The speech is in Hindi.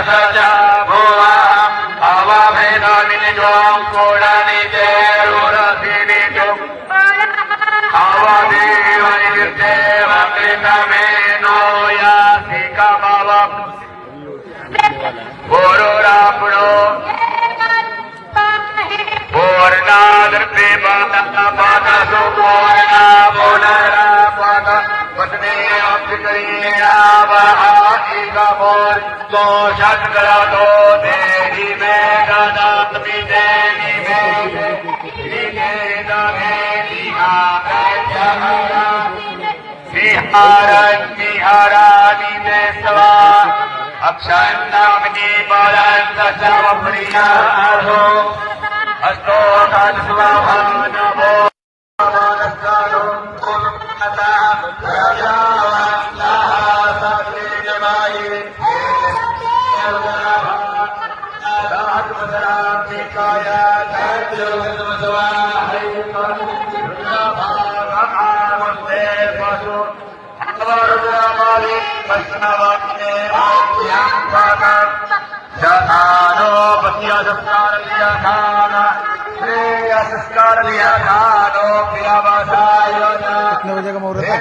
सचा भुवा अवभेदनिजों कोडनिजेरुरसिनिजों अवदेवैर्देवकृतमेनो यासिकभवम् पुरुरापुणो पूर्णादृप्यपादसु पूर्णा पुनरापद वसनेऽप्यकरीणावहादिकमोर्तो षट्करतो देहि मे गदामि देहि मे विहारानि ते स्वा अक्षन्नामिति परन्तश्चवप्रियाहो अस्तो तत्स्वभानवो नमस्कारो कुर्मता प्रजावन्तः सत्रिजमाये दातुमदरामिकाय तज्जोगतमस्वाहै भागमावस्ते पशु अवरुणमालि वैष्णवन्ये आख्याङ्कम् जथानो पश्यसंस्कार लिया खाना श्रेय संस्कार लिया खानो प्रियवसाय